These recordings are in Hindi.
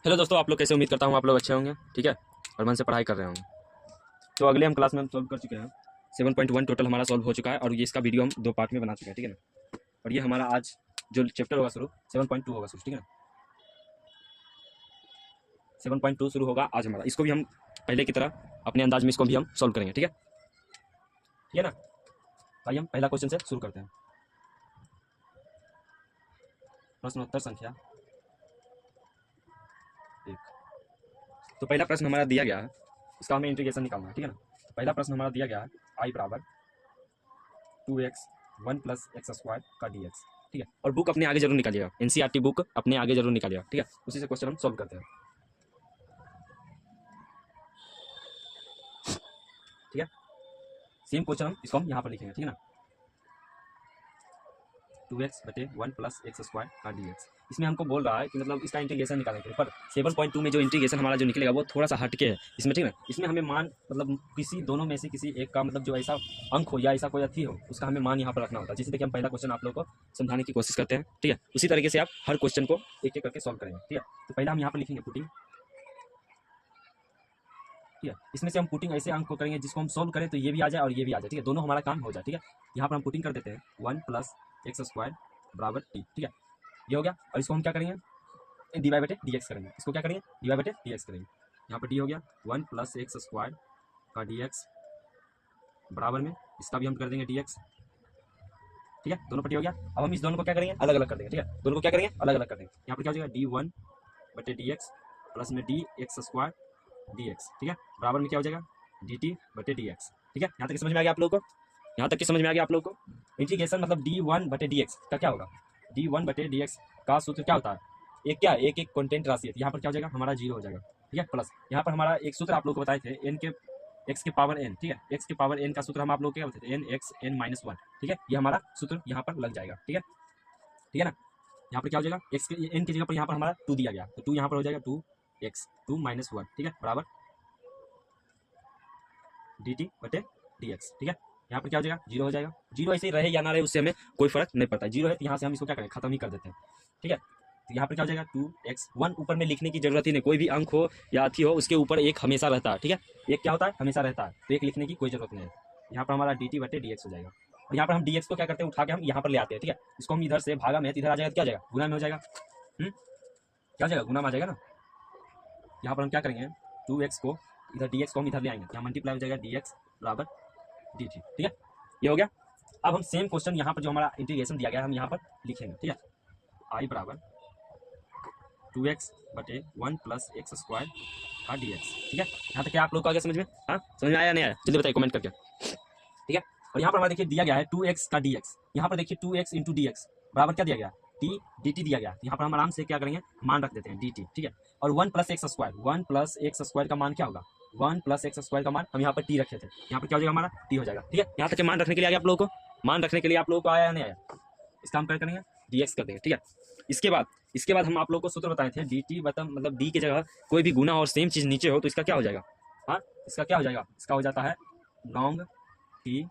हेलो दोस्तों, आप लोग कैसे? उम्मीद करता हूँ आप लोग अच्छे होंगे, ठीक है, और मन से पढ़ाई कर रहे होंगे। तो अगले हम क्लास में हम सॉल्व कर चुके हैं। 7.1 टोटल हमारा सॉल्व हो चुका है और ये इसका वीडियो हम 2 पार्ट में बना चुके हैं, ठीक है ना। और ये हमारा आज जो चैप्टर होगा शुरू 7.2 होगा शुरू, ठीक है ना। 7.2 शुरू होगा आज हमारा। इसको भी हम पहले की तरह अपने अंदाज में इसको भी हम सॉल्व करेंगे, ठीक है, ठीक है ना। आइए हम पहला क्वेश्चन से शुरू करते हैं। प्रश्नोत्तर संख्या 1। तो पहला प्रश्न हमारा दिया गया है, इसका हमें इंटीग्रेशन निकालना है, ठीक है ना। तो पहला प्रश्न हमारा दिया गया है आई बराबर 2x 1 प्लस एक्स स्क्वायर का dx, ठीक है। और बुक अपने आगे जरूर निकालिएगा, एनसीईआरटी बुक अपने आगे जरूर निकालिएगा, ठीक है। उसी से क्वेश्चन हम सॉल्व करते हैं, ठीक है। सेम क्वेश्चन हम इसको हम यहाँ पर लिखेंगे, ठीक है ना। 2x बटे 1 प्लस एक्स स्क्वायर का dx। इसमें हमको बोल रहा है कि मतलब इसका इंटीग्रेशन निकालने के लिए, पर 7.2 में जो इंटीग्रेशन हमारा जो निकलेगा वो थोड़ा सा हटके है इसमें, ठीक है। इसमें हमें मान मतलब किसी दोनों में से किसी एक का मतलब जो ऐसा अंक हो या ऐसा कोई अथी हो उसका हमें मान यहाँ पर रखना होता है। जैसे देखिए हम पहला क्वेश्चन आप लोग को समझाने की कोशिश करते हैं, ठीक है। उसी तरीके से आप हर क्वेश्चन को एक एक करके सॉल्व करेंगे, ठीक है। तो पहला हम यहाँ पर लिखेंगे पुटिंग, ठीक है। इसमें से हम पुटिंग ऐसे अंक को करेंगे जिसको हम सॉल्व करें तो ये भी आ जाए और ये भी आ जाए, ठीक है, दोनों हमारा काम हो जाए, ठीक है। यहाँ पर हम पुटिंग कर देते हैं 1 प्लस एक्स स्क्वायर बराबर टी, ठीक है, ये हो गया। और इसको हम क्या करेंगे, डी वाई बटे डी एक्स करेंगे। इसको क्या करेंगे, डी वाई बटे डी एक्स करेंगे। यहाँ पर डी हो गया 1 प्लस एक्स स्क्वायर का डी एक्स बराबर में इसका भी हम कर देंगे डी एक्स, ठीक है। दोनों पट्टी हो गया। अब हम इस दोनों को क्या करेंगे, अलग अलग कर देंगे, ठीक है। दोनों को क्या करेंगे, अलग अलग कर देंगे। यहाँ पर क्या हो जाएगा डी 1 बटे डी एक्स प्लस में D x square D x, ठीक है, बराबर में क्या हो जाएगा डी टी बटे डी एक्स, ठीक है। यहाँ तक समझ में आ गया आप लोगों को? यहाँ तक की समझ में आ गया आप लोगों को? इंटीग्रेशन मतलब डी 1 बटे डी एक्स का क्या होगा, डी 1 बटे डी एक्स का सूत्र क्या होता है, एक क्या एक एक कॉन्टेंट राशि है। यहाँ पर क्या हो जाएगा हमारा जीरो हो जाएगा, ठीक है, प्लस यहाँ पर हमारा एक सूत्र आप लोग को बताए थे एन के एक्स के पावर एन, ठीक है। एक्स के पावर एन का सूत्र हम आप लोग क्या बताते हैं, n x n minus one, ठीक है। ये हमारा सूत्र यहाँ पर लग जाएगा, ठीक है, ठीक है ना। यहाँ पर क्या हो जाएगा एक्स के एन की जगह पर यहाँ पर हमारा टू दिया गया तो टू यहाँ पर हो जाएगा two x two minus one, ठीक है, बराबर डी टी बटे डी एक्स, ठीक है। यहाँ पर क्या हो जाएगा जीरो हो जाएगा। जीरो ऐसे ही रहे या ना रहे उससे हमें कोई फर्क नहीं पड़ता है। जीरो है तो यहाँ से हम इसको क्या करें, खत्म ही कर देते हैं, ठीक है। तो यहाँ पर क्या हो जाएगा 2x 1 ऊपर में लिखने की जरूरत ही नहीं, कोई भी अंक हो या अथी हो उसके ऊपर एक हमेशा रहता है, ठीक है। एक क्या होता है हमेशा रहता है, तो एक लिखने की कोई जरूरत नहीं है। यहाँ पर हमारा डी टी बटे डी एक्स हो जाएगा। और यहाँ पर हम डी एक्स को क्या करते हैं, उठा के हम यहाँ पर ले आते हैं, ठीक है। इसको हम इधर से भागा में इधर आ जाएगा, क्या जाएगा गुना में हो जाएगा, क्या हो जाएगा गुना में आ जाएगा ना। यहाँ पर हम क्या करेंगे 2x को इधर dx को हम इधर ले आएंगे, यहाँ मल्टीप्लाई हो जाएगा dx बराबर dt, ठीक है, ये हो गया। अब हम सेम क्वेश्चन यहाँ पर जो हमारा इंटीग्रेशन दिया गया है हम यहाँ पर लिखेंगे, ठीक है। आई बराबर 2x बटे 1 प्लस एक्स स्क्वायर का dx, ठीक है। यहाँ तक क्या आप लोग को आगे समझ में, हाँ समझ में आया नहीं आया, जल्दी बताइए कमेंट करके, ठीक है। और यहाँ पर हमारा देखिए दिया गया है 2x का dx, यहाँ पर देखिए 2x इंटू डी एक्स बराबर क्या दिया गया टी डी टी दिया गया। यहाँ पर हम आराम से क्या करेंगे मान रख देते हैं डी टी, ठीक है। और 1 plus x square, 1 plus x square का मान क्या होगा, 1 प्लस एक्स स्क्वायर का मान हम यहाँ पर टी रखे थे, यहाँ पर क्या हो जाएगा हमारा टी हो जाएगा, ठीक है। यहाँ तक के मान रखने के लिए आ गया आप लोगों को, मान रखने के लिए आप लोगों को आया या नहीं आया, इसका हम क्या करेंगे डी एक्स कर देंगे, ठीक है। इसके बाद हम आप लोगों को सूत्र बताए थे डी टी मतलब डी की जगह कोई भी गुना और सेम चीज नीचे हो तो इसका क्या हो जाएगा, हाँ इसका क्या हो जाएगा, इसका हो जाता है लॉन्ग टी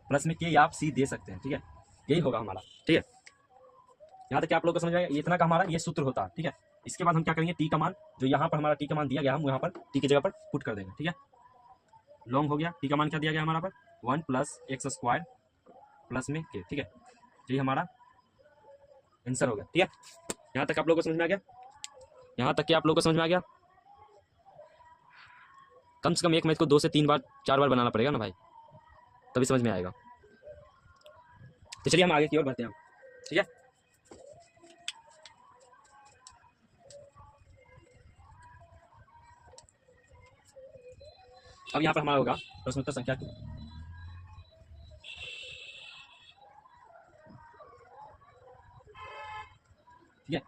प्लस में के या आप सी दे सकते हैं, ठीक है, यही होगा हमारा, ठीक है। यहाँ तक क्या आप लोग को समझ आएगा, इतना का हमारा ये सूत्र होता है, ठीक है। इसके बाद हम क्या करेंगे टी का मान जो यहाँ पर हमारा टी का मान दिया गया हम यहाँ पर टी की जगह पर पुट कर देंगे, ठीक है। लॉन्ग हो गया, टी का मान क्या दिया गया हमारा पर 1 प्लस एक्स स्क्वायर प्लस में के, ठीक है, तो ये हमारा आंसर हो गया, ठीक है। यहाँ तक आप लोग को समझ में आ गया, यहाँ तक क्या आप लोग को समझ में आ गया। कम से कम एक मैथ को 2 से 3 बार 4 बार बनाना पड़ेगा ना भाई, तभी समझ में आएगा। तो चलिए हम आगे की ओर बढ़ते हैं, ठीक है। अब यहाँ पर हमारा होगा प्रश्नोत्तर संख्या 2, ठीक है।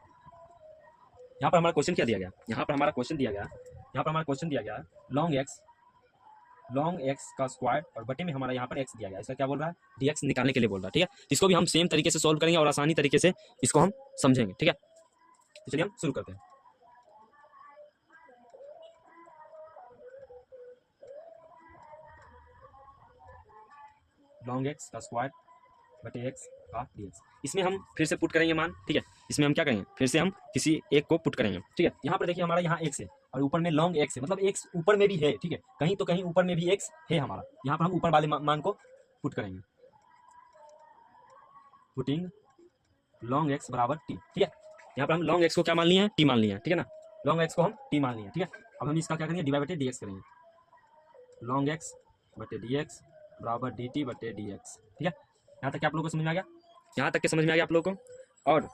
यहाँ पर हमारा क्वेश्चन क्या दिया गया, यहाँ पर हमारा क्वेश्चन दिया गया लॉन्ग एक्स का स्क्वायर और बटे में हमारा यहाँ पर एक्स दिया गया, इसका क्या बोल रहा है डी एक्स निकालने के लिए बोल रहा है, ठीक है। इसको भी हम सेम तरीके से सॉल्व करेंगे और आसानी तरीके से इसको हम समझेंगे, ठीक है। तो चलिए हम शुरू करते हैं। लॉन्ग एक्स का स्क्वायर बटे एक्स का डी एक्स। इसमें हम फिर से पुट करेंगे मान, ठीक है। इसमें हम क्या करेंगे, फिर से हम किसी एक को पुट करेंगे, ठीक है। यहाँ पर देखिए हमारा यहाँ एक्स है और ऊपर में लॉन्ग एक्स है, मतलब एक्स ऊपर में भी है, ठीक है। कहीं तो कहीं ऊपर में भी एक्स है हमारा। यहाँ पर हम ऊपर वाले मान को पुट करेंगे, पुटिंग लॉन्ग एक्स बराबर टी, ठीक है। यहाँ पर हम लॉन्ग एक्स को क्या मान लिए हैं, टी मान लिए हैं, ठीक है ना। लॉन्ग एक्स को हम टी मान लिए हैं, ठीक है। अब हम इसका क्या करेंगे, डी बटे डी एक्स करेंगे। लॉन्ग एक्स बटे डी एक्स बराबर डी टी बटे डी एक्स, ठीक है। यहाँ तक क्या आप लोगों को समझ में आ गया, यहाँ तक के समझ में आ गया आप लोगों को। और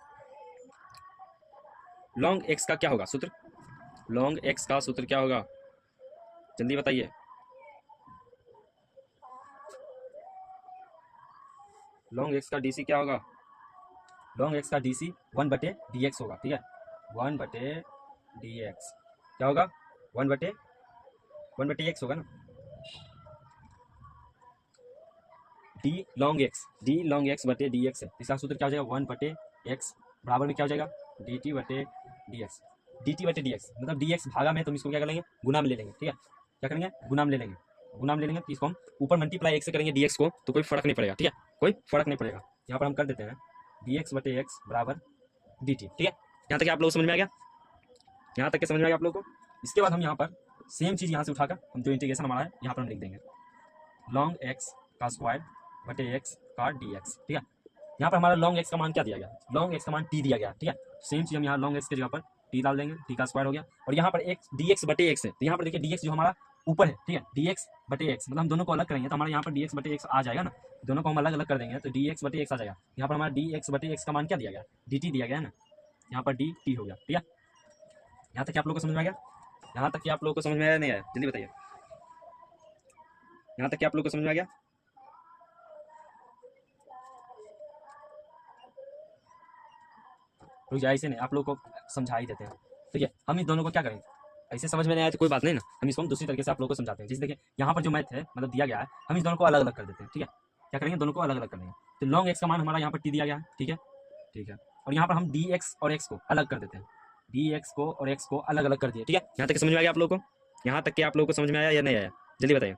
लॉन्ग एक्स का क्या होगा सूत्र, लॉन्ग एक्स का सूत्र क्या होगा, जल्दी बताइए। लॉन्ग एक्स का डीसी क्या होगा, लॉन्ग एक्स का डीसी 1 बटे डी एक्स होगा, ठीक है। 1 बटे डी एक्स क्या होगा, 1 बटे एक्स होगा ना। डी लॉन्ग एक्स बटे डी एक्स है, इसका सूत्र क्या हो जाएगा, 1 बटे एक्स बराबर में क्या हो जाएगा, डी टी बटे डी एक्स। डी टी बटे डी एक्स मतलब डी एक्स भागा में, तो हम इसको क्या कर लेंगे, गुना में ले लेंगे, ठीक है। क्या करेंगे, गुना में ले लेंगे, गुना में ले लेंगे। तो इसको हम ऊपर मल्टीप्लाई एक्स से करेंगे डी एक्स को, तो कोई फर्क नहीं पड़ेगा, ठीक है, कोई फर्क नहीं पड़ेगा। यहाँ पर हम कर देते हैं डी एक्स बटे एक्स बराबर डी टी, ठीक है। यहाँ तक आप लोग समझ में आ गया, यहाँ तक के समझ में आ गया आप लोग को। इसके बाद हम यहाँ पर सेम चीज़ यहाँ से उठाकर हम जो इंटीग्रेशन हमारा है यहाँ पर हम लिख देंगे लॉन्ग एक्स का स्क्वायर बटे एक्स का डी एक्स, ठीक है। यहाँ पर हमारा लॉन्ग एक्स का मान क्या दिया गया, लॉन्ग एक्स का मान टी दिया गया, ठीक है। सेम चीज़ हम यहाँ लॉन्ग एक्स की जगह पर टी डाल देंगे, टी का स्क्वायर हो गया। और यहाँ पर एक्स डी एक्स बटे एक्स है, तो यहाँ पर देखिए डी एक्स जो हमारा ऊपर है, ठीक है। डी एक्स बटे एक्स मतलब हम दोनों को अलग करेंगे तो हमारे यहाँ पर डी एक्स बटे एक्स आ जाएगा ना, दोनों को हम अलग अलग कर देंगे तो डी एक्स बटे एक्स आ जाएगा। यहाँ पर हमारा डी एक्स बटे एक्स का मान क्या दिया गया, डी टी दिया गया है ना, यहाँ पर डी टी हो गया, ठीक है। यहाँ तक आप लोग को समझ में आ गया, यहाँ तक कि आप लोग को समझ में आया नहीं आया, जल्दी बताइए। यहाँ तक कि आप लोग को समझ में आ गया, रुक जाए, ऐसे नहीं, आप लोग को समझा ही देते हैं, ठीक है। हम इन दोनों को क्या करेंगे, ऐसे समझ में नहीं आया तो कोई बात नहीं ना, हम इसको हम दूसरी तरीके से आप लोग को समझाते हैं। जैसे देखिए यहाँ पर जो मैथ है मतलब दिया गया है, हम इस दोनों को अलग अलग कर देते हैं, ठीक है। क्या करेंगे, दोनों को अलग अलग कर देंगे। तो लॉन्ग एक्स का मान हमारा यहाँ पर टी दिया गया है, ठीक है, ठीक है। और यहाँ पर हम डी एक्स और एक्स को अलग कर देते हैं, डी एक्स को और एक्स को अलग अलग कर दिए, ठीक है। यहाँ तक समझ में आ गया आप लोग को, यहाँ तक कि आप लोग को समझ में आया या नहीं आया, जल्दी बताइए,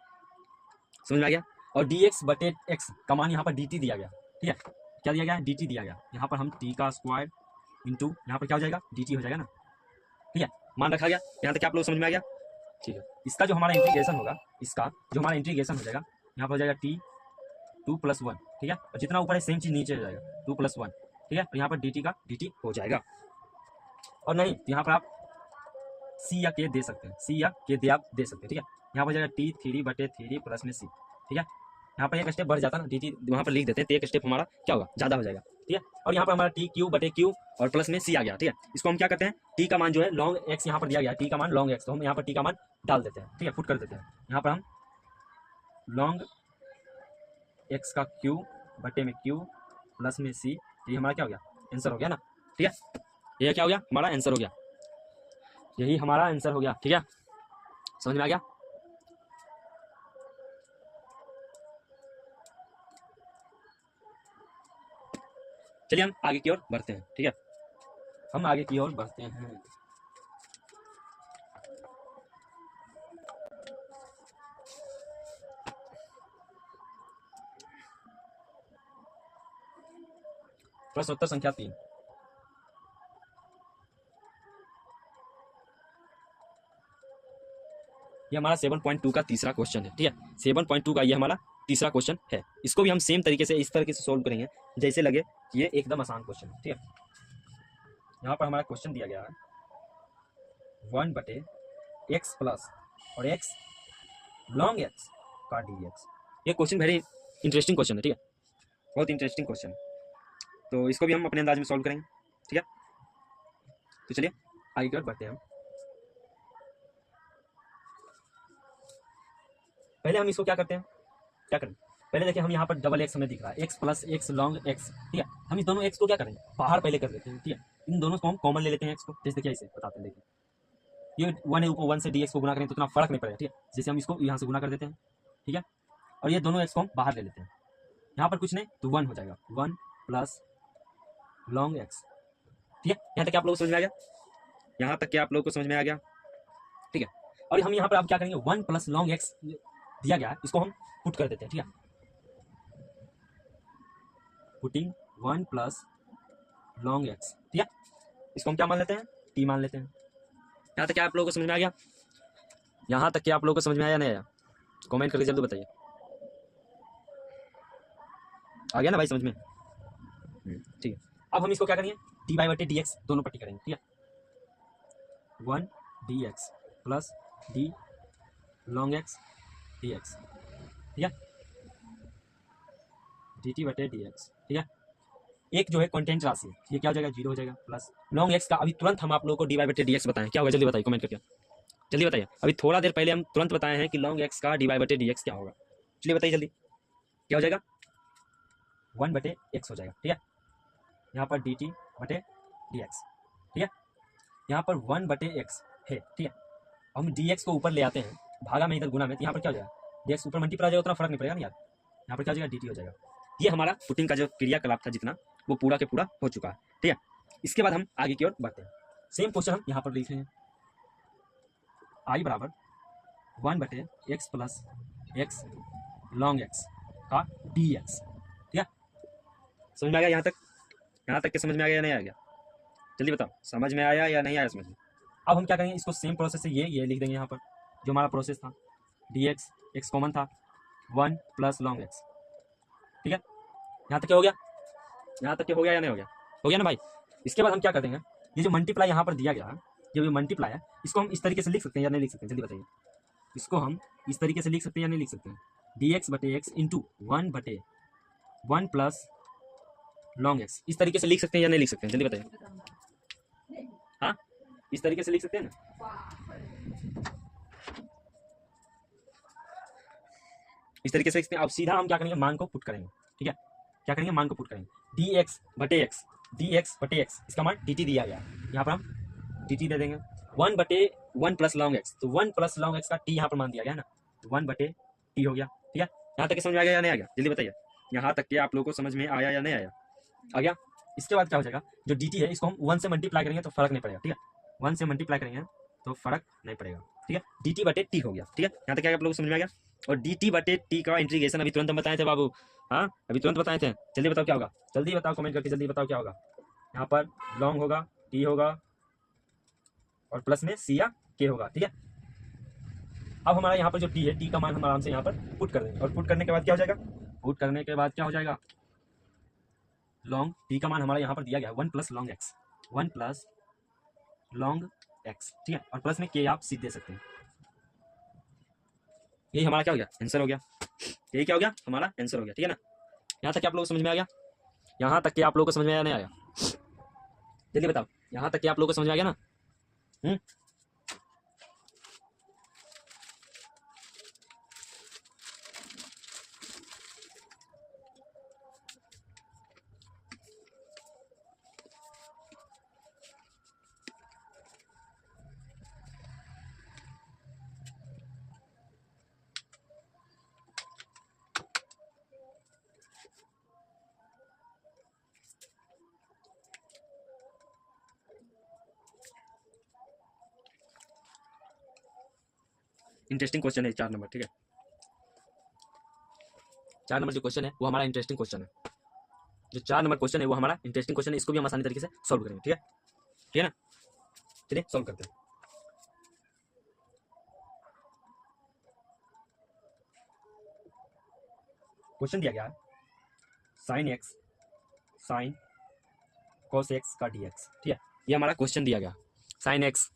समझ में आ गया। और डी एक्स बटे एक्स का मान यहाँ पर डी टी दिया गया, ठीक है। क्या दिया गया, डी टी दिया गया। यहाँ पर हम टी का स्क्वायर इंटू यहाँ पर क्या हो जाएगा, डी टी हो जाएगा ना, ठीक है, मान रखा गया। यहाँ तक आप लोग समझ में आ गया, ठीक है। इसका जो हमारा इंटीग्रेशन होगा, इसका जो हमारा इंटीग्रेशन हो जाएगा, यहाँ पर हो जाएगा टी 2+1, ठीक है। और जितना ऊपर है सेम चीज नीचे हो जाएगा 2+1, ठीक है। और यहाँ पर डी टी का डी टी हो जाएगा। और नहीं यहाँ पर आप सी या के दे सकते हैं, सी या के दे आप दे सकते हैं, ठीक है। यहाँ पर हो जाएगा टी 3/3 प्लस में सी, ठीक है। यहाँ पर एक स्टेप बढ़ जाता है ना, डी टी वहाँ पर लिख देते हैं तो एक स्टेप हमारा क्या होगा, ज़्यादा हो जाएगा, ठीक है। और यहाँ पर हमारा टी क्यू बटे क्यू और प्लस में सी आ गया, ठीक है। इसको हम क्या करते हैं, टी का मान जो है लॉन्ग एक्स यहाँ पर दिया गया, टी का मान लॉन्ग एक्स, तो हम यहाँ पर टी का मान डाल देते हैं, ठीक है, पुट कर देते हैं। यहाँ पर हम लॉन्ग एक्स का क्यू बटे में क्यू प्लस में सी, ये हमारा क्या हो गया, आंसर हो गया ना, ठीक है। ये क्या हो गया, हमारा आंसर हो गया, यही हमारा आंसर हो गया, ठीक है। समझ में आ गया। चलिए हम आगे की ओर बढ़ते हैं, ठीक है, हम आगे की ओर बढ़ते हैं। प्रश्न उत्तर संख्या 3, ये हमारा 7.2 का तीसरा क्वेश्चन है, ठीक है। 7.2 का ये हमारा तीसरा क्वेश्चन है। इसको भी हम सेम तरीके से इस तरीके से सोल्व करेंगे जैसे लगे कि ये एकदम आसान क्वेश्चन है, ठीक है। यहाँ पर हमारा क्वेश्चन दिया गया है 1 बटे एक्स प्लस और एक्स लॉन्ग एक्स का डी एक्स। ये क्वेश्चन वेरी इंटरेस्टिंग क्वेश्चन है, ठीक है, बहुत इंटरेस्टिंग क्वेश्चन है। तो इसको भी हम अपने अंदाज में सॉल्व करेंगे, ठीक है। तो चलिए आगे की ओर बढ़ते हैं हम। पहले हम इसको क्या करते हैं, क्या करें, पहले देखिए हम यहाँ पर डबल एक्स हमें दिख रहा है, x plus x long x, ठीक है। हम इस दोनों एक्स को क्या करेंगे, बाहर पहले कर देते हैं, ठीक है। इन दोनों को हम कॉमन ले लेते हैं एक्स को, जैसे देखिए ऐसे बताते हैं, देखिए ये 1 है, ऊपर 1 से डी एक्स को गुना करें तो इतना फर्क नहीं पड़ेगा, ठीक है। जैसे हम इसको यहाँ से गुना कर देते हैं, ठीक है। और ये दोनों एक्स को हम बाहर ले लेते हैं, यहाँ पर कुछ नहीं तो 1 हो जाएगा, 1 प्लस लॉन्ग एक्स, ठीक है। यहाँ तक आप लोग समझ में आ गया, यहाँ तक क्या आप लोग को समझ में आ गया, ठीक है। और हम यहाँ पर अब क्या करेंगे, 1 प्लस लॉन्ग एक्स दिया गया है, इसको हम पुट कर देते हैं, ठीक है। पुटिंग 1 प्लस लॉन्ग एक्स, ठीक है। इसको हम क्या मान लेते हैं, टी मान लेते हैं। यहाँ तक क्या आप लोगों को समझ में आ गया, यहाँ तक क्या आप लोगों को समझ में आया नहीं आया, कमेंट करके जल्दी बताइए। आ गया ना भाई समझ में, ठीक है। अब हम इसको क्या करेंगे, टी बाई बटे डी एक्स दोनों पट्टी करेंगे, ठीक है। 1 D x plus D long x d x, ठीक है, डी टी बटे डी एक्स, ठीक है। एक जो है कॉन्टेंट राशि, ये क्या हो जाएगा, 0 हो जाएगा, प्लस लॉन्ग एक्स का अभी तुरंत हम आप लोगों को डी बाई बटे डी एक्स बताएं, क्या होगा जल्दी बताइए कमेंट करके, जल्दी बताइए। अभी थोड़ा देर पहले हम तुरंत बताए हैं कि लॉन्ग एक्स का डी बाई बटे डी एक्स क्या होगा, चलिए बताइए जल्दी, क्या हो जाएगा, 1 बटे एक्स हो जाएगा, ठीक है। यहाँ पर डी टी बटे डी एक्स, ठीक है। यहाँ पर 1 बटे एक्स है, ठीक है। हम डी एक्स को ऊपर ले आते हैं, भागा में इधर गुना में, तो यहाँ पर क्या हो जाएगा, डी एक्स ऊपर मल्टीप्लाई हो जाएगा, उतना फर्क नहीं पड़ेगा ना यार। यहाँ पर क्या हो जाएगा, डी टी हो जाएगा। ये हमारा पुटिंग का जो क्रियाकलाप था जितना, वो पूरा के पूरा हो चुका है, ठीक है। इसके बाद हम आगे की ओर बढ़ते हैं। सेम क्वेश्चन हम यहाँ पर लिख रहे हैं, आई बराबर 1 बटे x plus x long x का डी एक्स, ठीक है। समझ में आ गया यहाँ तक, यहाँ तक के समझ में आ गया या नहीं आ गया, जल्दी बताओ, समझ में आया या नहीं आया समझ में। अब हम क्या करेंगे, इसको सेम प्रोसेस से ये लिख देंगे यहाँ पर, जो हमारा प्रोसेस था, डी एक्स, एक्स कॉमन था, 1 प्लस लॉन्ग एक्स, ठीक है। यहाँ तक क्या हो गया, यहाँ तक क्या हो गया या नहीं हो गया, हो गया ना भाई। इसके बाद हम क्या कर देंगे, ये जो मल्टीप्लाई यहाँ पर दिया गया है, जो ये मल्टीप्लाई है, इसको हम इस तरीके से लिख सकते हैं या नहीं लिख सकते हैं, जल्दी बताइए। इसको हम इस तरीके से लिख सकते हैं या नहीं लिख सकते हैं, डी एक्स बटे एक्स इंटू 1 बटे 1 प्लस लॉन्ग एक्स, इस तरीके से लिख सकते हैं या नहीं लिख सकते हैं, जल्दी बताइए। हाँ, इस तरीके से लिख सकते हैं ना, इस तरीके से लिख सकते हैं। अब सीधा हम क्या करेंगे, मान को पुट करेंगे, ठीक है। क्या करेंगे, मान को पुट करेंगे, डी एक्स बटे एक्स, डी एक्स बटे एक्स, इसका मान डी टी दिया गया, यहाँ पर हम डी टी दे देंगे, 1 बटे 1 प्लस लॉन्ग एक्स, तो 1 प्लस लॉन्ग एक्स का टी यहाँ पर मान दिया गया ना, तो 1 बटे टी हो गया, ठीक है। यहाँ तक समझ में आ गया या नहीं आ गया, जल्दी बताइए। यहाँ तक के आप लोगों को समझ में आया या नहीं आया, आ गया। इसके बाद क्या हो जाएगा, जो डी टी है इसको हम 1 से मल्टीप्लाई करेंगे तो फर्क नहीं पड़ेगा, ठीक है। 1 से मल्टीप्लाई करेंगे तो फर्क नहीं पड़ेगा, ठीक है। डी टी बटे टी हो गया, ठीक है। यहाँ तक क्या आप लोगों को समझ में आ गया। और डी टी बटे टी का इंटीग्रेशन अभी तुरंत हम बताए थे बाबू, हाँ अभी तुरंत बताए थे, जल्दी बताओ क्या होगा, जल्दी बताओ कमेंट करके, जल्दी बताओ क्या होगा। यहाँ पर लॉन्ग होगा, टी होगा, और प्लस में सी या के होगा, ठीक है। अब हमारा यहाँ पर जो टी है, टी का मान हम आराम से यहाँ पर पुट कर देंगे, और पुट करने के बाद क्या हो जाएगा, पुट करने के बाद क्या हो जाएगा, लॉन्ग टी का मान हमारा यहाँ पर दिया गया 1 plus long x, 1 plus long x, ठीक है। और प्लस में के आप सीध दे सकते हैं, ये हमारा क्या हो गया, आंसर हो गया। ये क्या हो गया, हमारा आंसर हो गया, ठीक है ना। यहाँ तक आप लोगों को समझ में आ गया, यहाँ तक कि आप लोगों को समझ में आया नहीं आया, जल्दी बताओ, यहाँ तक कि आप लोगों को समझ में आ गया ना। इंटरेस्टिंग क्वेश्चन है 4 नंबर, ठीक है। 4 नंबर जो क्वेश्चन है वो हमारा इंटरेस्टिंग क्वेश्चन है, जो 4 नंबर क्वेश्चन है वो हमारा इंटरेस्टिंग क्वेश्चन है, इसको भी हम आसानी तरीके से सॉल्व करेंगे, ठीक है, ठीक है ना। चलिए सॉल्व करते हैं। क्वेश्चन दिया गया है sine x sine cos x का डी एक्स, ठीक है। ये हमारा क्वेश्चन दिया गया, sine x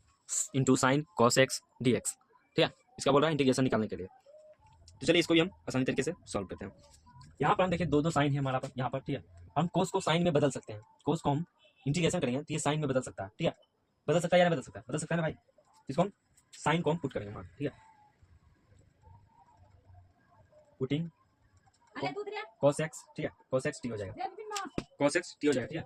into sine cos x d x, ठीक है। इसका बोल रहा है इंटीग्रेशन निकालने के लिए, तो चलिए इसको भी हम आसानी तरीके से सॉल्व करते हैं। यहाँ पर हम देखिए दो साइन है हमारा पर यहाँ पर, ठीक है। हम कोस को साइन में बदल सकते हैं, कोस को हम इंटीग्रेशन करेंगे तो ये साइन में बदल सकता है, ठीक है। बदल सकता है या नहीं बदल सकता है, बदल सकता है ना भाई। इसको हम साइन को हम पुट करेंगे मान, ठीक है, पुटिंग cos x, ठीक है, cos x t हो जाएगा, cos x t हो जाएगा, ठीक है।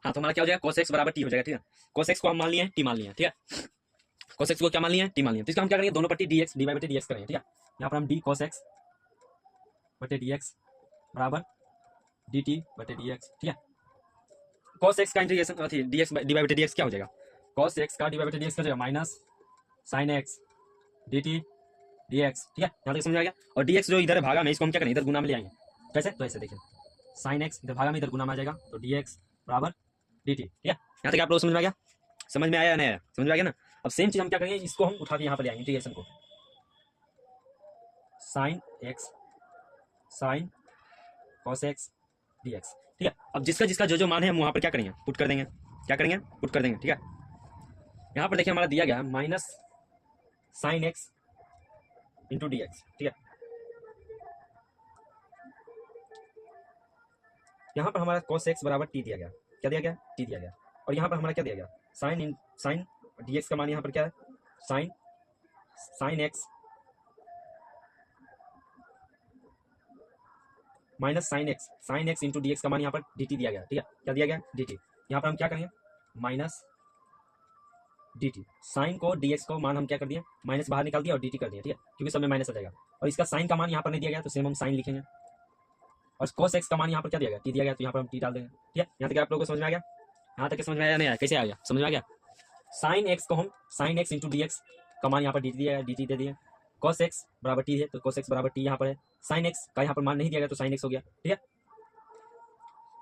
हाँ तो हमारा क्या हो जाएगा, cos x बराबर t हो जाएगा, ठीक है। cos x को हम मान लिए हैं, t मान लिए हैं, ठीक है। cos x को क्या मान लिया है, t मान लिया। तो इसका हम क्या करेंगे, दोनों पट्टी dx dy बटे dx करेंगे, ठीक है। यहाँ पर हम d cos x बटे dx बराबर dt बटे dx, ठीक है। cos x का इंटीग्रेशन dx dy बटे dx क्या हो जाएगा, cos x का dy बटे dx क्या हो जाएगा, minus sin x dt dx, ठीक है। यहाँ तक समझ आ गया। और dx जो इधर है भागा में, इसको हम क्या करेंगे, इधर गुना में ले आएंगे। कैसे, तो ऐसे देखिए, sin x इधर भागा में इधर गुना में आ जाएगा, तो dx बराबर dt, ठीक है। यहाँ तक आप लोग समझ में आ गया, समझ में आया या नहीं आया, समझ में आ गया ना। अब सेम चीज हम क्या करेंगे, इसको हम उठा के यहाँ पर ले आएंगे इंटीग्रेशन को, sin x sin cos x dx, ठीक है। अब जिसका जिसका जो जो मान है हम वहाँ पर क्या करेंगे, पुट कर देंगे, क्या करेंगे, पुट कर देंगे, ठीक है। यहाँ पर देखिए हमारा दिया गया minus sin x into D x, ठीक है। यहाँ पर हमारा cos x बराबर t दिया गया, क्या दिया गया, t दिया गया। और यहाँ पर हमारा क्या दिया गया, sin dx का मान यहाँ पर क्या है, sin x minus sin x into D x का मान यहाँ पर dt दिया गया, ठीक है। क्या दिया गया, dt। यहाँ पर हम क्या करेंगे, माइनस dt, साइन को dx को मान हम क्या कर दिए, माइनस बाहर निकाल दिया और dt कर दिया, ठीक है, क्योंकि सब में माइनस आ जाएगा। और इसका साइन का मान यहाँ पर नहीं दिया गया, तो सेम हम साइन लिखेंगे। और cos x का मान यहाँ पर क्या दिया गया, t दिया गया, तो यहाँ पर हम t डाल देंगे, ठीक है। यहाँ तक आप लोगों को समझ में आ गया, यहाँ तक समझ में आया नहीं आया, कैसे आ गया, समझ में आ गया। साइन x को हम sine x into D x का मान यहाँ पर dt दिया गया, dt दे दिए। cos x बराबर t है, तो cos x बराबर t यहाँ पर है। साइन x का यहाँ पर मान नहीं दिया गया, तो साइन x हो गया, ठीक है।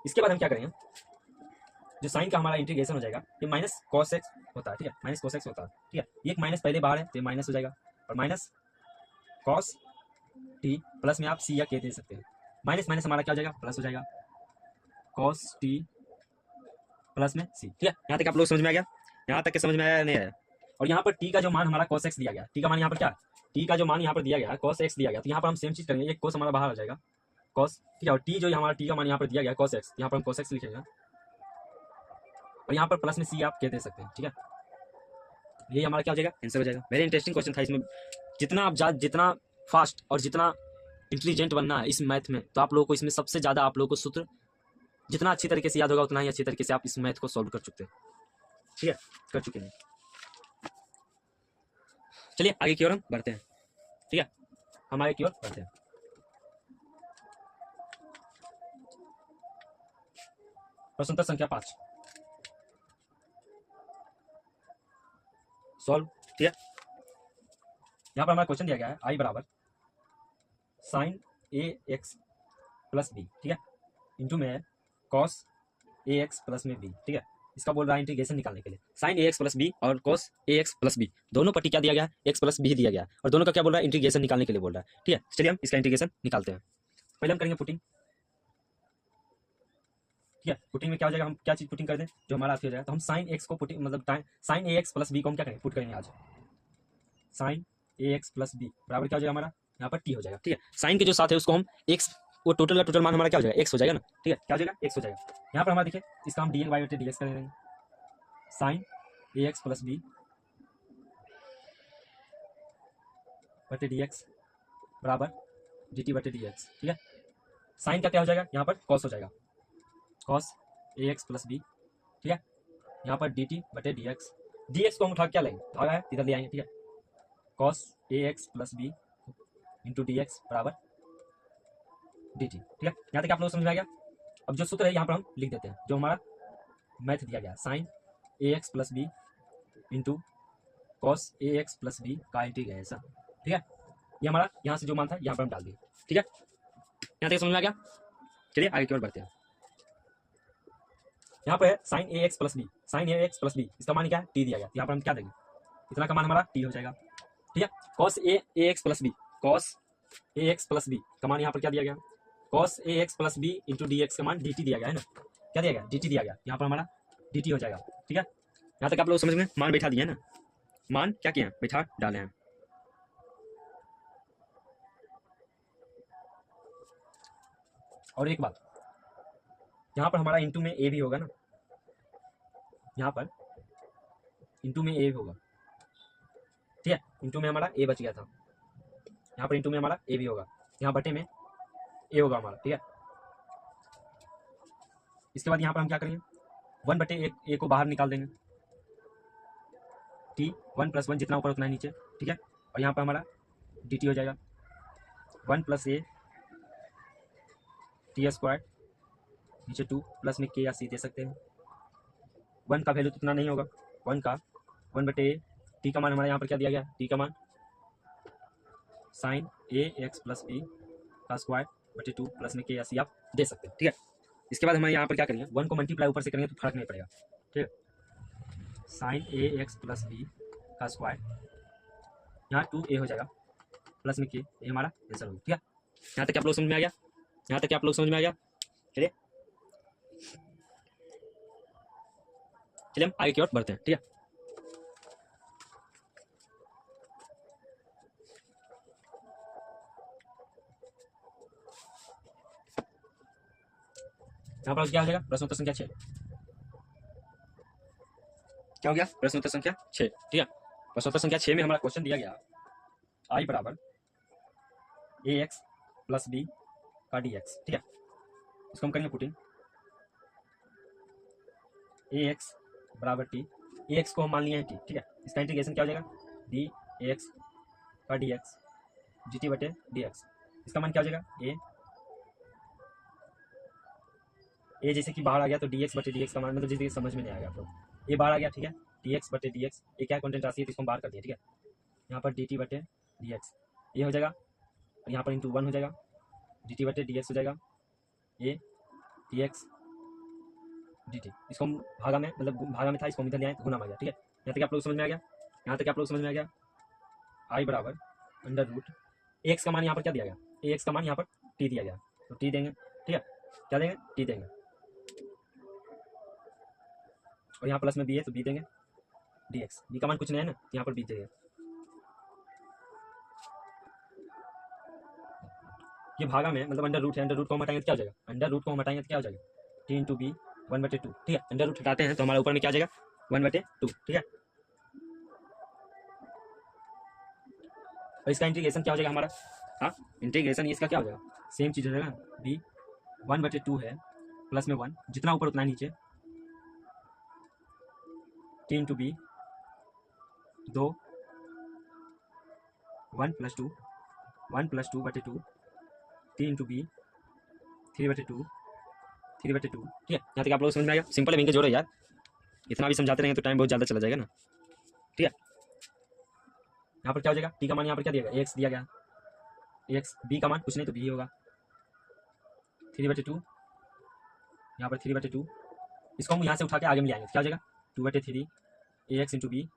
इसके बाद हम क्या करेंगे, जो साइन का हमारा इंटीग्रेशन हो जाएगा, ये माइनस cos x होता है, ठीक है, माइनस cos x होता है, ठीक है। ये एक माइनस पहले बाहर है, तो ये माइनस हो जाएगा, और माइनस cos t प्लस में आप c या k दे सकते हैं। माइनस माइनस हमारा क्या हो जाएगा, प्लस हो जाएगा, cos t प्लस में c, ठीक है। यहाँ तक आप लोग समझ में आ गया, यहाँ तक के समझ में आया नहीं आया। और यहाँ पर t का जो मान हमारा cos x दिया गया, t का मान यहाँ पर क्या, t का जो मान यहाँ पर दिया गया है cos x दिया गया, तो यहाँ पर हम सेम चीज करेंगे, एक cos हमारा बाहर हो जाएगा cos, ठीक है। और t जो हमारा t का मान यहाँ पर दिया गया cos x, यहाँ पर हम cos x लिखेंगे, और यहाँ पर प्लस में c आप कह दे सकते हैं, ठीक है। ये हमारा क्या हो जाएगा, आंसर हो जाएगा। वेरी इंटरेस्टिंग क्वेश्चन था। इसमें जितना आप जितना फास्ट और जितना इंटेलिजेंट बनना है इस मैथ में, तो आप लोगों को इसमें सबसे ज़्यादा आप लोगों को सूत्र जितना अच्छी तरीके से याद होगा, उतना ही अच्छी तरीके से आप इस मैथ को सॉल्व कर चुके हैं, ठीक है, कर चुके हैं। चलिए आगे की ओर हम बढ़ते हैं, ठीक है, हम आगे की ओर बढ़ते हैं। प्रश्न संख्या 5 सॉल्व, ठीक है। यहाँ पर हमारा क्वेश्चन दिया गया है आई बराबर sign A X plus B, ठीक है, इंटू में कॉस ए एक्स प्लस में बी, ठीक है। इसका बोल रहा है इंटीग्रेशन निकालने के लिए, sign A X plus B और cos A X plus B दोनों पट्टी क्या दिया गया है, एक्स प्लस बी दिया गया है, और दोनों का क्या बोल रहा है, इंटीग्रेशन निकालने के लिए बोल रहा है, ठीक है। चलिए हम इसका इंटीग्रेशन निकालते हैं। पहले हम करेंगे पुटिंग, ठीक है। पुटिंग में क्या हो जाएगा, हम क्या चीज पुटिंग कर दें, जो हमारा हो जाएगा, तो हम साइन एक्स को पुटिंग मतलब sign A X plus B को हम क्या करेंगे, पुट करेंगे आज, sign A X plus B बराबर क्या हो जाएगा हमारा, यहाँ पर टी हो जाएगा, ठीक है। साइन के जो साथ है उसको हम एक्स, वो टोटल का टोटल मान हमारा क्या हो जाएगा, एक्स हो जाएगा ना, ठीक है, क्या हो जाएगा, एक्स हो जाएगा। यहाँ पर हमारा देखिए इसका हम डी एन वाई बटे डी एक्स कर देंगे, sign A X plus B बटे डी एक्स बराबर डी टी बटे डी एक्स, ठीक है। साइन का क्या हो जाएगा, यहाँ पर कॉस हो जाएगा, cos A X plus B, ठीक है। यहाँ पर डी टी बटे डी एक्स को हम उठा क्या लेंगे, भागा है इधर ले आएंगे, ठीक है। Cos A X plus B into D x बराबर डी टी, ठीक है। यहाँ तक आप लोग समझ में आ गया। अब जो सूत्र है यहाँ पर हम लिख देते हैं, जो हमारा मैथ दिया गया, sine A X plus B into cos A X plus B का इंटीग्रेशन, ठीक है। ये हमारा यहाँ से जो मान था यहाँ पर हम डाल दिए, ठीक है। यहाँ तक समझ में आ गया। चलिए आगे की ओर बढ़ते हैं। यहाँ पर है sign A X plus B, sign A X plus B इसका मान क्या है, टी दिया गया, यहाँ पर हम क्या देंगे, इतना का मान हमारा टी हो जाएगा, ठीक है। Cos A X plus B, cos A X plus B का मान यहाँ पर क्या दिया गया, cos A X plus B into D x का मान डी टी दिया गया है ना, क्या दिया गया, डी टी दिया गया, यहाँ पर हमारा डी टी हो जाएगा, ठीक है। यहाँ तक आप लोग समझ में मान बैठा दिया ना, मान क्या किया, बैठा डाले हैं। और एक बात, यहाँ पर हमारा इंटू में ए भी होगा ना, यहाँ पर इंटू में ए भी होगा, ठीक है। इंटू में हमारा ए बच गया था, यहाँ पर इंटू में हमारा ए भी होगा, यहाँ बटे में ए होगा हमारा, ठीक है। इसके बाद यहाँ पर हम क्या करेंगे, 1 बटे ए को बाहर निकाल देंगे, टी 1+1 जितना ऊपर उतना ही नीचे, ठीक है। और यहाँ पर हमारा डी टी हो जाएगा 1+a टी स्क्वायर नीचे 2 प्लस में के या सी दे सकते हैं। 1 का वैल्यू तो इतना नहीं होगा, 1 का 1/a टी का मान हमारे यहाँ पर क्या दिया गया, टी का मान sign A X plus B का स्क्वायर बटे 2 प्लस में के या सी आप दे सकते हैं, ठीक है। इसके बाद हमें यहाँ पर क्या करेंगे, 1 को मल्टीप्लाई ऊपर से करेंगे तो फर्क नहीं पड़ेगा, ठीक है। Sign A X plus B का स्क्वायर यहाँ 2a हो जाएगा प्लस में के, ये हमारा आंसर होगा, ठीक है। यहाँ तक आप लोग समझ में आ गया, यहाँ तक आप लोग समझ में आ गया। चलिए चलिए हम आगे की ओर बढ़ते हैं, ठीक है। यहाँ पर क्या हो जाएगा, प्रश्नोत्तर संख्या 6, क्या हो गया, प्रश्नोत्तर संख्या 6, ठीक है। प्रश्नोत्तर संख्या 6 में हमारा क्वेश्चन दिया गया आई बराबर ए एक्स प्लस बी का डी एक्स, ठीक है। इसको हम करेंगे पुटिंग ए एक्स बराबर टी, ए एक्स को हम मान लिए हैं टी, ठीक है। इसका इंटीग्रेशन क्या हो जाएगा, डी एक्स का डी एक्स डी टी बटे डी एक्स, इसका मान क्या हो जाएगा ए जैसे कि बाहर आ गया तो डी एक्स बटे डी एक्स का मान, मतलब जैसे समझ में नहीं आएगा आपको, ये बाहर आ गया, ठीक है। डी एक्स बटे डी एक्स ये क्या कॉन्टेंट राशि है तो इसको हम बाहर कर दिया, ठीक है। यहाँ पर डी टी बटे डी एक्स ये हो जाएगा, और यहाँ पर इंटू 1 हो जाएगा, डी टी बटे डी एक्स हो जाएगा A D x D T, इसको हम भागा में, मतलब भागा में था इसको हम इधर ले आए तो गुना में आ गया, ठीक है। यहाँ तक आप लोग समझ में आ गया, यहाँ तक आप लोग समझ में आ गया। आई बराबर अंडर रूट एक्स का मान यहाँ पर क्या दिया गया, ए एक्स का मान यहाँ पर टी दिया गया तो टी देंगे, ठीक है। क्या देंगे, टी देंगे, और यहाँ प्लस में बी है तो बी देंगे डी एक्स, बी का मान कुछ नहीं है ना, यहाँ पर बी देंगे। ये भागा में मतलब अंडर रूट है, अंडर रूट को हम हटाएंगे तो क्या हो जाएगा, अंडर रूट को हम हटाएंगे तो क्या हो जाएगा, टी इंटू बी 1/2, ठीक है। अंडर रूट हटाते हैं तो हमारे ऊपर में क्या आ जाएगा 1/2, ठीक है। और इसका इंटीग्रेशन क्या हो जाएगा हमारा, हाँ इंटीग्रेशन इसका क्या हो जाएगा, सेम चीज़ हो जाएगा, बी 1/2 है प्लस में 1 जितना ऊपर उतना नीचे, t into b 2 1+2 1+2/2 t into b 3/2 3/2, ठीक है। यहाँ तक आप लोग समझ में आएगा, सिंपल है, इनके जोड़ो यार, इतना भी समझाते रहेंगे तो टाइम बहुत ज़्यादा चला जाएगा ना, ठीक है। यहाँ पर क्या हो जाएगा, टी का मान यहाँ पर क्या दिया गया, एक्स दिया गया, एक्स बी का मान कुछ नहीं तो बी होगा 3/2, यहाँ पर 3/2, इसको हम यहाँ से उठा के आगे में ले आएंगे, क्या हो जाएगा 2/3 ए एक्स इंटू बी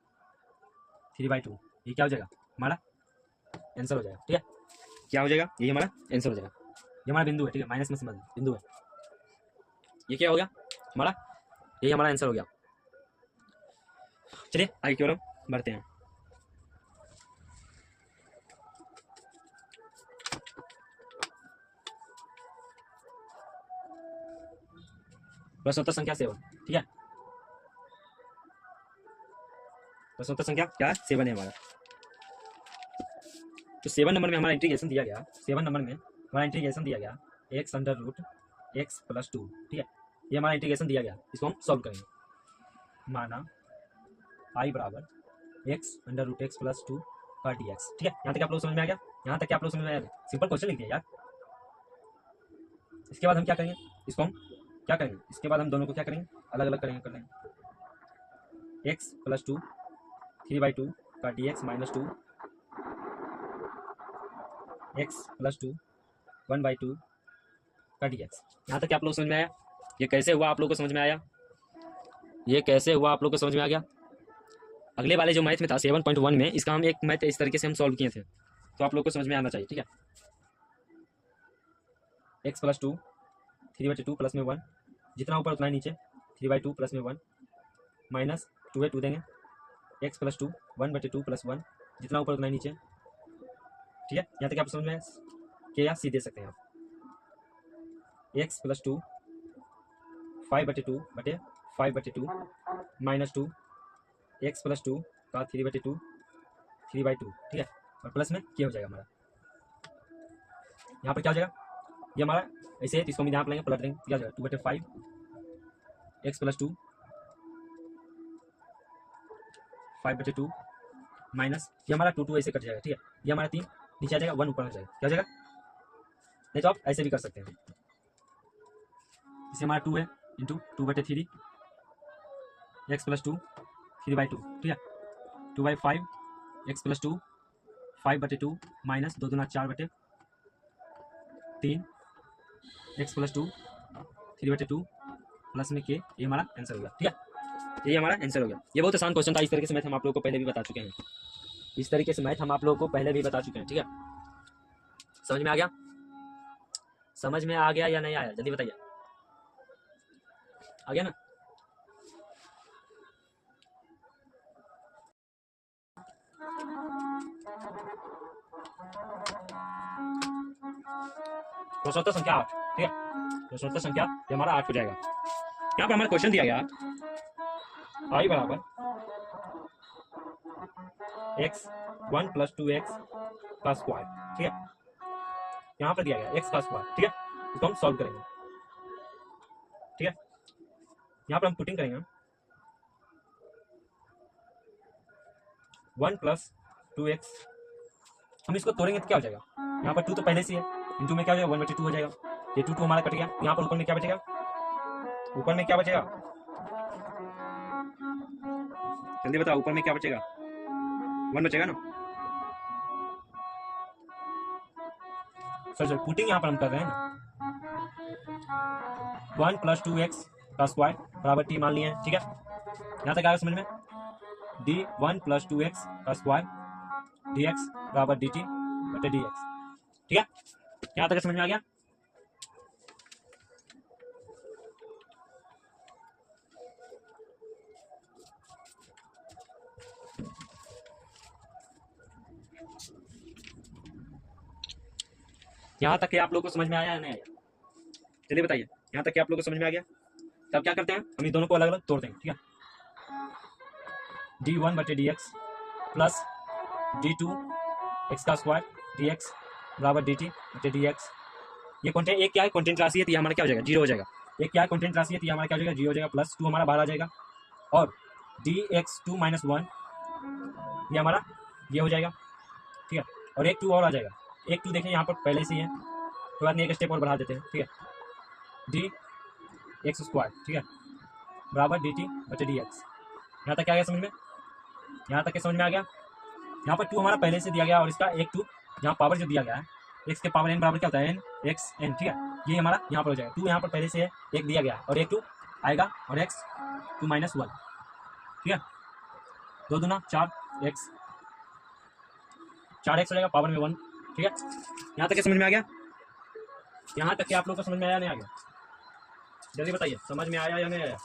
3/2, ये क्या हो जाएगा हमारा आंसर हो जाएगा, ठीक है। क्या हो जाएगा, ये हमारा आंसर हो जाएगा, ये हमारा बिंदु है, ठीक है, माइनस में समझ बिंदु है, ये क्या हो गया हमारा, यही हमारा आंसर हो गया। चलिए आगे की ओर हम बढ़ते हैं। प्रश्नोत्तर संख्या 7, ठीक है। प्रश्नोत्तर संख्या क्या 7 है हमारा, तो 7 नंबर में हमारा इंटीग्रेशन दिया गया, 7 नंबर में हमारा इंटीग्रेशन दिया गया x under root x plus 2, ठीक है। ये हमारा इंटीग्रेशन दिया गया, इसको हम सॉल्व करेंगे। माना आई बराबर x under root x plus 2 का डी एक्स, ठीक है। यहाँ तक आप लोग समझ में आ गया, यहाँ तक आप लोग समझ में आया, सिंपल क्वेश्चन लिख दिया यार। इसके बाद हम क्या करेंगे, इसको हम क्या करेंगे, इसके बाद हम दोनों को क्या करेंगे, अलग अलग करेंगे, कर लेंगे एक्स प्लस 2 3/2 का D x minus 2 x plus 2 1/2 का डी एक्स। यहाँ तक आप लोग समझ में आया, ये कैसे हुआ आप लोग को समझ में आया, ये कैसे हुआ आप लोग को समझ में आ गया। अगले वाले जो मैथ में था 7.1 में, इसका हम एक मैथ इस तरीके से हम सॉल्व किए थे, तो आप लोग को समझ में आना चाहिए, ठीक है। एक्स प्लस 2 3/2 प्लस में 1 जितना ऊपर उतना ही नीचे 3/2 प्लस में 1 माइनस 2/2 देंगे, एक्स प्लस 2 1/2 प्लस 1 जितना ऊपर उतना ही नीचे, ठीक है। यहाँ तक आप समझ में के या सी दे सकते हैं आप, एक्स प्लस 2 5/2 बटे 5/2 माइनस 2 एक्स प्लस 2 का 3/2 3/2, ठीक है। और प्लस में क्या हो जाएगा हमारा, यहाँ पर क्या हो जाएगा, ये हमारा ऐसे है तो इसको हम यहाँ पर लेंगे, पलट देंगे, क्या हो जाएगा 2/5 एक्स प्लस 2 5/2 माइनस ये हमारा 2 ऐसे कट जाएगा, ठीक है। ये हमारा 3 नीचे आ जाएगा, 1 ऊपर हो जाएगा, क्या हो जाएगा। नहीं तो आप ऐसे भी कर सकते हैं, इसे हमारा 2 है इंटू 2/3 x + 2 3/2, ठीक है। 2/5 x + 2 5/2 माइनस 2 दूना 4/3 x + 2 3/2 प्लस में k, ये हमारा आंसर हो गया, ठीक है। ये हमारा आंसर हो गया। ये बहुत आसान क्वेश्चन था। इस तरीके से मैथ हम आप लोगों को पहले भी बता चुके हैं, इस तरीके से मैथ हम आप लोगों को पहले भी बता चुके हैं, ठीक है। समझ में आ गया, समझ में आ गया या नहीं आया, जल्दी बताइए। आ गया ना। प्रश्नोत्तर संख्या 8, ठीक है। प्रश्नोत्तर संख्या ये हमारा 8 हो जाएगा। यहाँ पर हमारा क्वेश्चन दिया गया i बराबर x 1 + 2x का स्क्वायर, ठीक है। यहाँ पर दिया गया x का स्क्वायर, ठीक है। इसको हम सॉल्व करेंगे, ठीक है। यहाँ पर हम पुटिंग करेंगे 1 + 2x, हम इसको तोड़ेंगे तो क्या हो जाएगा। यहाँ पर 2 तो पहले से है, इंटू में क्या हो जाएगा 1/2 हो जाएगा। ये 2 हमारा कट गया। यहाँ पर ऊपर में क्या बचेगा, ऊपर में क्या बचेगा, जल्दी बताओ, ऊपर में क्या बचेगा, 1 बचेगा ना। सर पुटिंग यहाँ पर हम कर रहे हैं ना, 1 + 2x का स्क्वायर बराबर t मान लिए, ठीक है। यहाँ तक आया समझ में। d 1 + 2x का स्क्वायर dx बराबर dt/dx, ठीक है। यहाँ तक समझ में आ गया। यहाँ तक के आप लोगों को समझ में आया या नहीं आया, चलिए बताइए। यहाँ तक के आप लोगों को समझ में आ गया। तब क्या करते हैं, हम इन दोनों को अलग अलग तोड़ देंगे, ठीक है। d1/dx प्लस d2x का स्क्वायर dx बराबर dt/dx। ये कॉन्टेंट एक क्या है, कॉन्टेंट राशि है, तो ये हमारा क्या हो जाएगा, 0 हो जाएगा। एक क्या है, कॉन्टेंट राशि है, तो ये हमारा क्या हो जाएगा, 0 हो जाएगा। प्लस 2 हमारा बाहर आ जाएगा, और dx2 - 1 ये हमारा ये हो जाएगा, ठीक है। और एक 2 और आ जाएगा। एक 2 देखिए यहाँ पर पहले से ही है, तो बाद में एक स्टेप और बढ़ा देते हैं, ठीक है। dx², ठीक है, बराबर dt/dx। यहाँ तक क्या गया समझ में, यहाँ तक के समझ में आ गया। यहाँ पर 2 हमारा पहले से दिया गया, और इसका एक 2 यहाँ पावर जो दिया गया है, x के पावर n बराबर क्या होता है, n x n, ठीक है। ये हमारा यहाँ पर हो जाएगा। 2 यहाँ पर पहले से है, एक दिया गया है, और एक 2 आएगा, और x 2 - 1, ठीक है। 2 दूना 4x, 4x हो जाएगा, पावर में 1, ठीक है। यहाँ तक के समझ में आ गया। यहाँ तक के आप लोग को समझ में आया नहीं आ गया, जल्दी बताइए, समझ में आया या नहीं आया।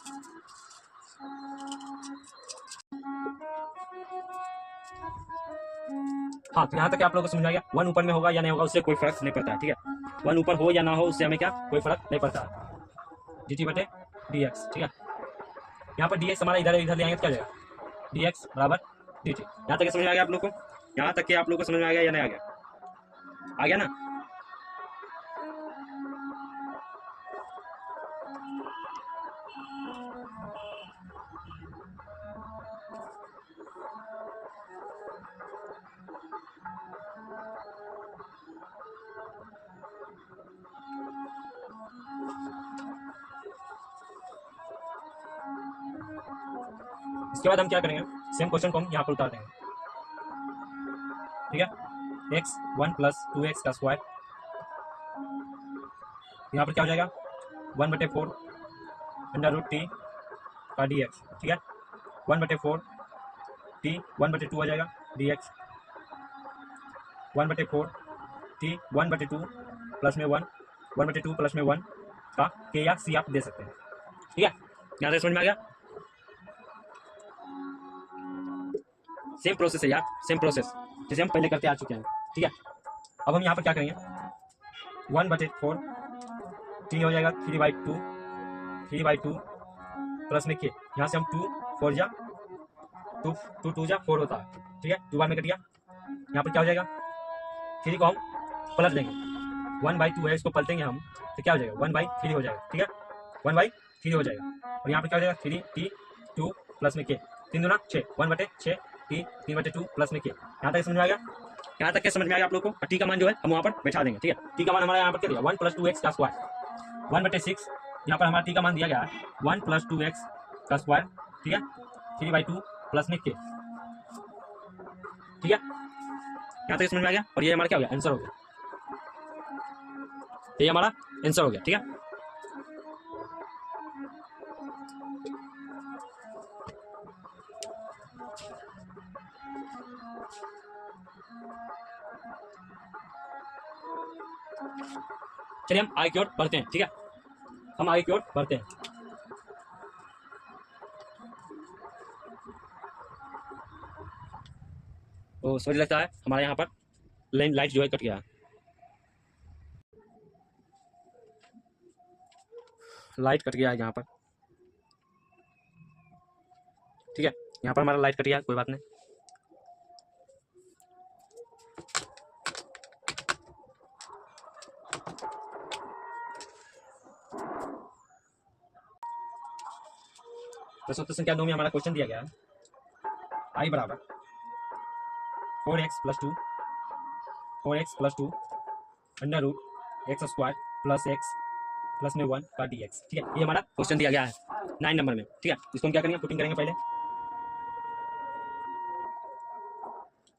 हाँ, तो यहाँ तक आप लोगों को समझ आ गया। 1 ऊपर में होगा या नहीं होगा, उससे कोई फर्क नहीं पड़ता है, ठीक है। 1 ऊपर हो या ना हो, उससे हमें क्या कोई फर्क नहीं पड़ता है, dt/dx, ठीक है। यहाँ पर dx हमारा इधर इधर ले आएंगे तो क्या हो जाएगा, dx बराबर dt। यहाँ तक समझ में आ गया आप लोग को। यहाँ तक के आप लोग को समझ में आ गया या नहीं आ गया, आ गया ना। इसके बाद हम क्या करेंगे, सेम क्वेश्चन को हम यहाँ पर उतार देंगे, ठीक है। x 1 + 2x का स्क्वायर, यहाँ पर क्या हो जाएगा, 1/4 √t का dx, ठीक है। 1/4 t 1/2 हो जाएगा dx, 1/4 t 1/2 प्लस में 1, 1/2 प्लस में 1 का k या c आप दे सकते हैं, ठीक है। यहाँ से समझ में आ गया। सेम प्रोसेस है यार, सेम प्रोसेस जैसे हम पहले करते आ चुके हैं, ठीक है। अब हम यहाँ पर क्या करेंगे, 1/4 t हो जाएगा 3/2 प्लस में k, यहाँ से हम 2 4 जा 2 2 2 जा 4 होता है, ठीक है। 2 बार में कट गया। यहाँ पर क्या हो जाएगा, 3 को हम पलट देंगे, 1/2 है, इसको पलटेंगे हम तो क्या हो जाएगा, 1/3 हो जाएगा, ठीक है। 1/3 हो जाएगा, और यहाँ पर क्या हो जाएगा, 3t 2 प्लस में k, 3 दूना 6, 1/6 टी 3/2 प्लस में के। यहाँ तक समझ में आ गया? यहाँ तक क्या समझ में आ गया आप लोग को? और टी का मान जो है हम वहाँ पर बैठा देंगे, ठीक है। टी का मान हमारा यहाँ पर क्या दिया 1 + 2x का स्क्वायर 1/6। यहाँ पर हमारा टी का मान दिया गया है 1 + 2x का स्क्वायर, ठीक है, 3/2 प्लस में के, ठीक है। यहाँ तक समझ में आ गया? और ये हमारा क्या हो गया? आंसर हो गया। ये हमारा आंसर हो गया, ठीक है। चलिए हम आगे की ओर बढ़ते हैं, ठीक है। हम आगे की ओर बढ़ते हैं। तो समझ लगता है हमारे यहाँ पर लाइट जो है कट गया है। लाइट कट गया है यहाँ पर, ठीक है। यहाँ पर हमारा लाइट कट गया, कोई बात नहीं। प्रश्नोत्तर संख्या 2 में हमारा क्वेश्चन दिया गया है I बराबर 4x + 2 under root x square plus x plus में 1 का dx, ठीक है। ये हमारा क्वेश्चन दिया गया है 9 नंबर में, ठीक है। इसको हम क्या करेंगे? पुटिंग करेंगे। पहले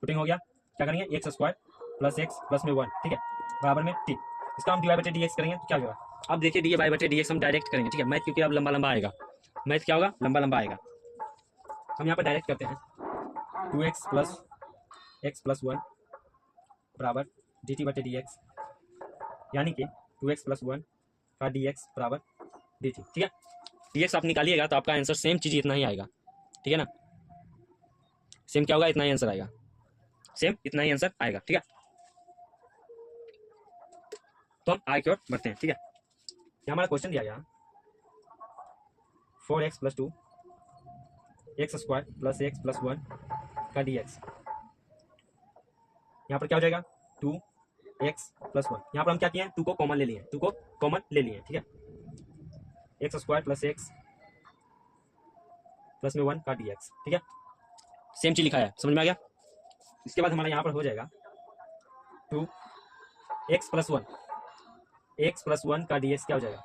पुटिंग हो गया, क्या करेंगे? x square plus x plus में 1, ठीक है, बराबर में t। इसका हम dy/dx करेंगे तो क्या होगा? अब देखिए dy/dx हम डायरेक्ट करेंगे, ठीक है। मैथ क्योंकि अब लंबा लंबा आएगा, मैथ क्या होगा? लंबा लंबा आएगा। हम यहाँ पर डायरेक्ट करते हैं 2x + x + 1 बराबर dt/dx, यानी कि 2x + 1 का dx बराबर dt, ठीक है। dx आप निकालिएगा तो आपका आंसर सेम चीज़ इतना ही आएगा, ठीक है ना। सेम क्या होगा? इतना ही आंसर आएगा, सेम इतना ही आंसर आएगा, ठीक है। तो हम आगे की ओर बढ़ते हैं, ठीक है। यहाँ हमारा क्वेश्चन दिया गया 4x + 2 x square plus x plus 1 का dx। यहाँ पर क्या हो जाएगा? 2x + 1। यहाँ पर हम क्या किए हैं? 2 को कॉमन ले लिए, 2 को कॉमन ले लिए, ठीक है। x square plus x plus में 1 का dx, ठीक है। सेम चीज लिखा है, समझ में आ गया? इसके बाद हमारा यहाँ पर हो जाएगा 2x + 1 का dx क्या हो जाएगा?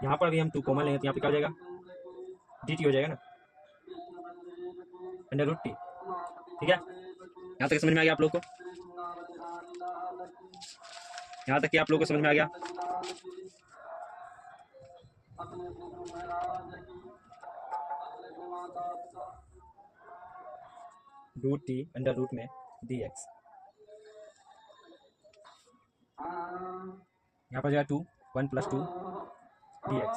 यहाँ पर भी हम 2 कॉमन लेंगे तो यहाँ पे क्या हो जाएगा? dt हो जाएगा ना, √t, ठीक है। यहाँ तक समझ में आ गया आप लोग को? यहाँ तक कि आप लोग को समझ में आ गया? √t √ में dx। यहाँ पर जाएगा 2 1 + 2 dx।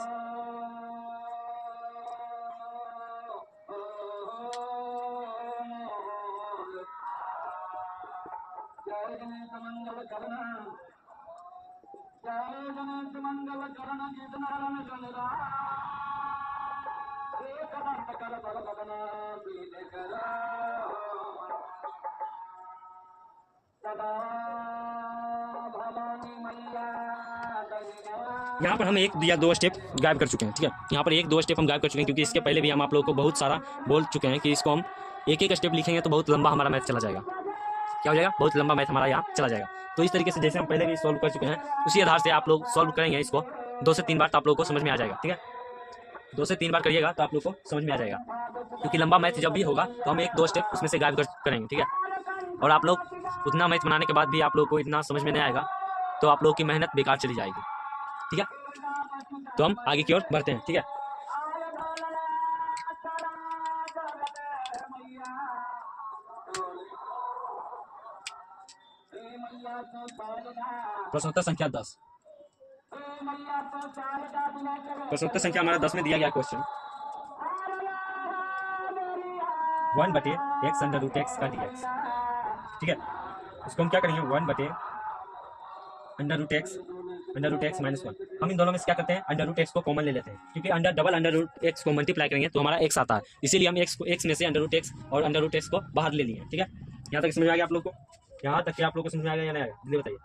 यहाँ पर हम 1 या 2 स्टेप गायब कर चुके हैं, ठीक है। यहाँ पर 1-2 स्टेप हम गायब कर चुके हैं क्योंकि इसके पहले भी हम आप लोगों को बहुत सारा बोल चुके हैं कि इसको हम एक स्टेप लिखेंगे तो बहुत लंबा हमारा मैथ चला जाएगा। क्या हो जाएगा? बहुत लंबा मैथ हमारा यहाँ चला जाएगा। तो इस तरीके से जैसे हम पहले भी सॉल्व कर चुके हैं उसी आधार से आप लोग सॉल्व करेंगे इसको 2 से 3 बार तो आप लोग को समझ में आ जाएगा, ठीक है। 2 से 3 बार करिएगा तो आप लोग को समझ में आ जाएगा, क्योंकि लंबा मैथ जब भी होगा तो हम 1-2 स्टेप उसमें से गायब करेंगे, ठीक है। और आप लोग उतना मैथ बनाने के बाद भी आप लोग को इतना समझ में नहीं आएगा तो आप लोग की मेहनत बेकार चली जाएगी, ठीक है। तो हम आगे की ओर बढ़ते हैं, ठीक है। प्रश्नोत्तर संख्या 10। प्रश्नोत्तर संख्या हमारा 10 में दिया गया क्वेश्चन 1/x √x का dx, ठीक है। इसको हम क्या करेंगे? 1/√x -1। हम इन दोनों में से क्या करते हैं? √x को कॉमन ले लेते हैं, क्योंकि √x को मल्टीप्लाई करेंगे तो हमारा x आता है, इसीलिए हम x में से √x और √x को बाहर ले लिए, ठीक है। यहाँ तक समझ में आ गया आप लोग को? यहाँ तक कि आप लोग को समझ में आ गया या नहीं आया? जल्दी बताइए।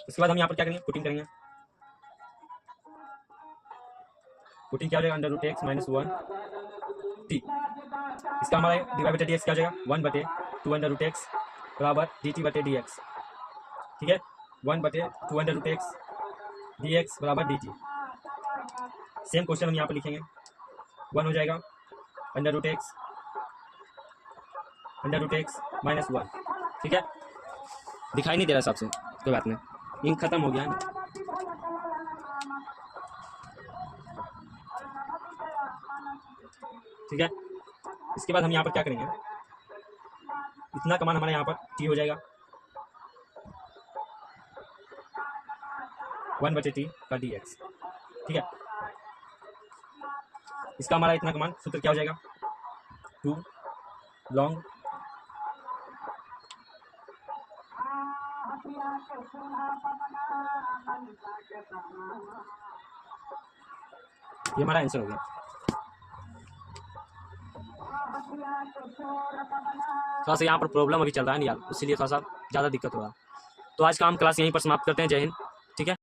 उसके बाद हम यहाँ पर क्या करेंगे? पुटिंग करेंगे। 14 क्या हो जाएगा, under root x minus 1 t. इसका हमारा डिवाइड बटे डी एक्स क्या हो जाएगा, 1 बटे 2 अंडर रूट एक्स बराबर डी टी बटे डी एक्स। ठीक है, 1 बटे 2 under root x d x बराबर डी टी। सेम क्वेश्चन हम यहाँ पर लिखेंगे, 1 हो जाएगा अंडर रूट एक्स माइनस 1। ठीक है, दिखाई नहीं दे रहा सबसे, कोई बात नहीं, इंक खत्म हो गया है। ठीक है, इसके बाद हम यहाँ पर क्या करेंगे, इतना का मान हमारे यहाँ पर टी हो जाएगा 1 बटे टी का डी एक्स। ठीक है, इसका हमारा इतना का मान सूत्र क्या हो जाएगा, 2 लॉन्ग ये हमारा आंसर हो गया। थोड़ा सा यहाँ पर प्रॉब्लम अभी चल रहा है नहीं यार, इसीलिए थोड़ा सा ज़्यादा दिक्कत हो रहा है। तो आज का हम क्लास यहीं पर समाप्त करते हैं। जय हिंद। ठीक है।